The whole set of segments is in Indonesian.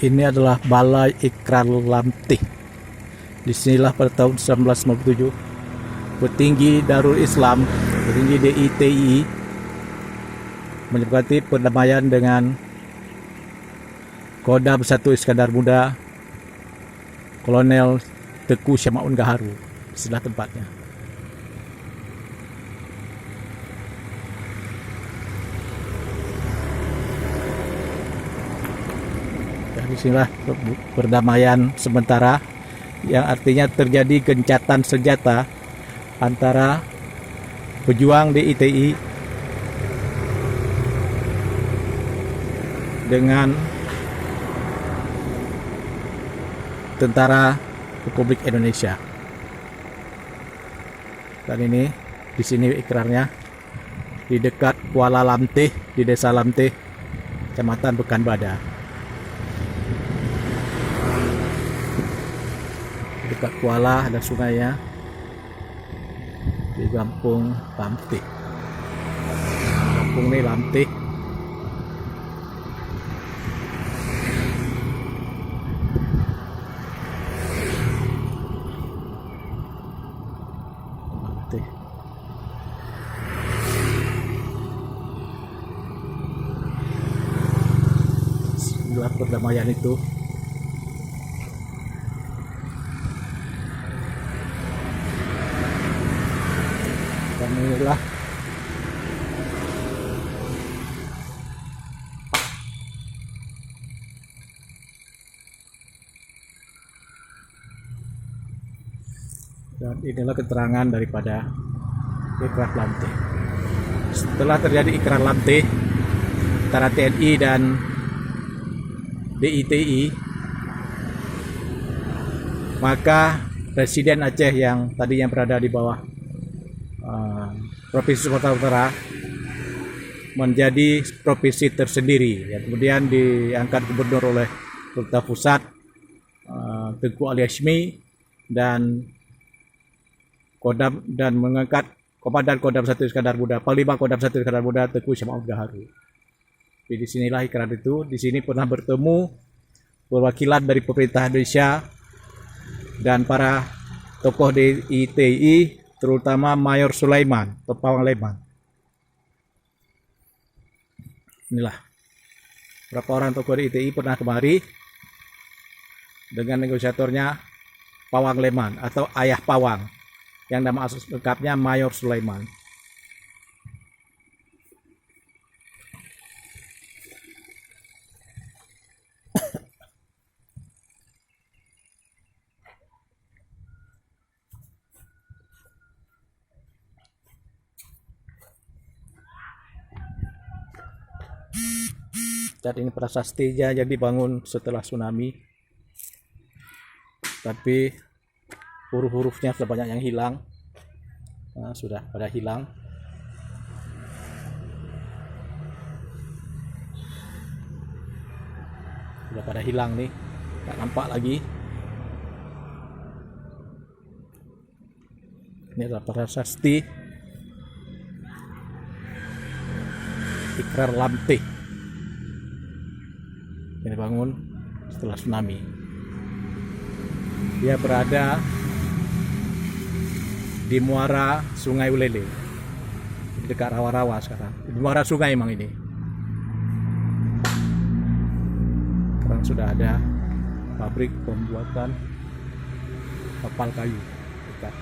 Ini adalah Balai Ikrar Lamtih. Disinilah pada tahun 1957 petinggi Darul Islam, petinggi DITI menyepakati perdamaian dengan Kodam 1 Iskandar Muda, Kolonel Teuku Syama'un Gaharu. Disinilah tempatnya. Disinilah perdamaian sementara, yang artinya terjadi gencatan senjata antara pejuang DITI dengan tentara Republik Indonesia. Dan ini di sini ikrarnya di dekat Kuala Lamtih, di Desa Lamtih, Kecamatan Pekanbadak. Dekat Kuala ada sungainya di Kampung Lamtih. Kampung ini Lamtih. Lamtih. Inilah perdamaian itu. Dan inilah keterangan daripada Ikrar Lamtih. Setelah terjadi Ikrar Lamtih antara TNI dan DITI, maka Presiden Aceh yang tadinya berada di bawah Provinsi Sumatera Utara menjadi provinsi tersendiri, ya, kemudian diangkat gubernur oleh pemerintah pusat, Tengku Ali Hashmi, dan mengangkat Komandan Kodam 1 Iskandar Muda, Panglima Kodam 1 Iskandar Muda, Teuku Syama'un Gaharu. Di sinilah ikrar itu. Di sini pernah bertemu perwakilan dari pemerintah Indonesia dan para tokoh DITI, terutama Mayor Sulaiman atau Pawang Leman. Inilah berapa orang tokoh DITI pernah kemari dengan negosiatornya Pawang Leman atau Ayah Pawang, yang nama asli lengkapnya Mayor Sulaiman. Dan ini prasastinya yang dibangun setelah tsunami, tapi huruf-hurufnya sudah banyak yang hilang. Sudah pada hilang. Sudah pada hilang nih, nggak nampak lagi. Ini adalah prasasti Ikrar Lamtih yang dibangun setelah tsunami. Dia berada di muara Sungai Ulele, di dekat rawa-rawa sekarang. Di muara sungai emang ini. Sekarang sudah ada pabrik pembuatan kapal kayu dekat.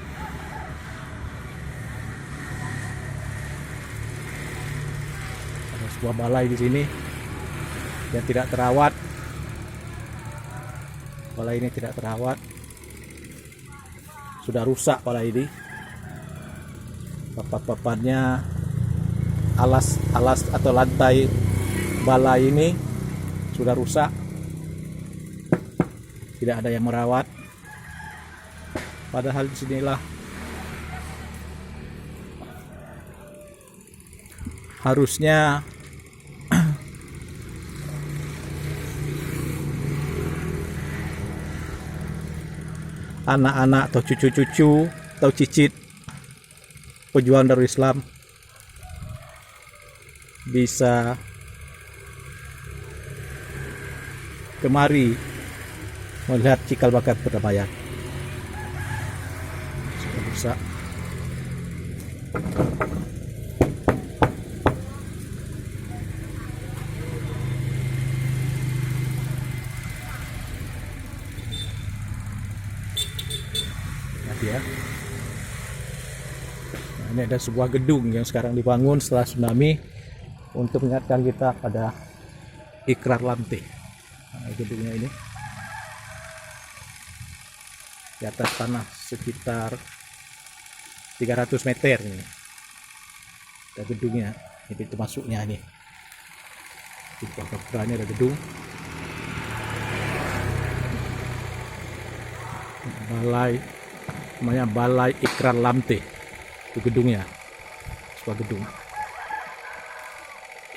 Ada sebuah balai di sini yang tidak terawat. Balai ini tidak terawat. Sudah rusak balai ini. Papan-papannya, alas atau lantai balai ini sudah rusak. Tidak ada yang merawat. Padahal disinilah harusnya anak-anak atau cucu-cucu atau cicit pejuang Darul Islam bisa kemari melihat cikal bakal Perdamaian. Sudah rusak. Ya. Nah, ini ada sebuah gedung yang sekarang dibangun setelah tsunami untuk mengingatkan kita pada Ikrar Lamte. Nah, gedungnya ini di atas tanah sekitar 300 meter ini. Ada gedungnya, ini pintu masuknya nih. Di belakang ada gedung. Balai namanya Balai Ikrar Lamte, itu gedungnya, sebuah gedung.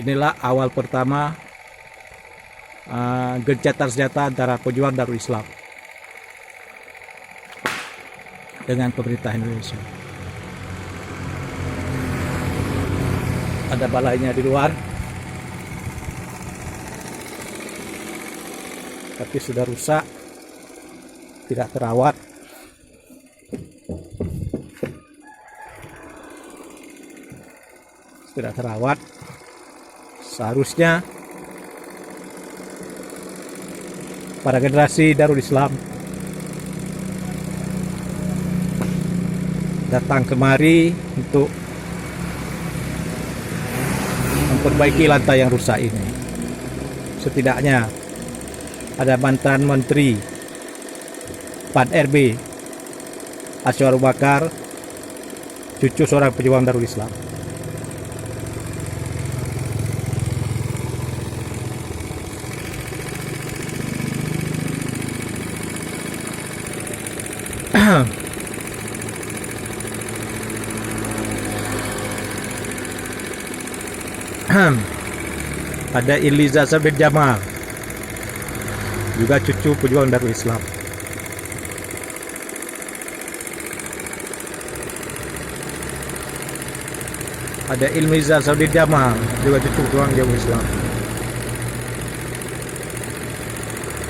Inilah awal pertama gencatan senjata antara pejuang Darul Islam dengan pemerintah Indonesia. Ada balainya di luar, tapi sudah rusak, tidak terawat. Tidak terawat. Seharusnya para generasi Darul Islam datang kemari untuk memperbaiki lantai yang rusak ini. Setidaknya ada mantan menteri PAN RB Asyar Abu Bakar, cucu seorang pejuang Darul Islam. Ada Iliza Sabit Jamal, juga cucu pejuang Darul Islam. Ada Ilmiza Saudi Jamal, juga cucu pejuang Darul Islam.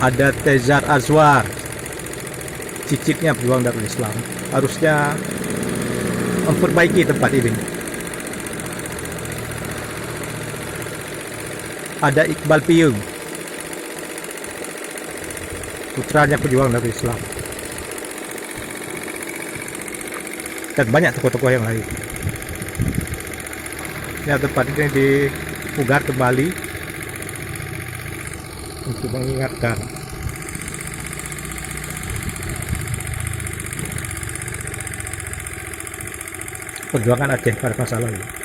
Ada Tezar Azwar, cicitnya pejuang Darul Islam. Harusnya memperbaiki tempat ini. Ada Iqbal Piyung, putranya pejuang Darul Islam. Dan banyak tokoh-tokoh yang lain. Ya, tempat ini dipugar kembali untuk mengingatkan perjuangan Aceh pada masa lalu.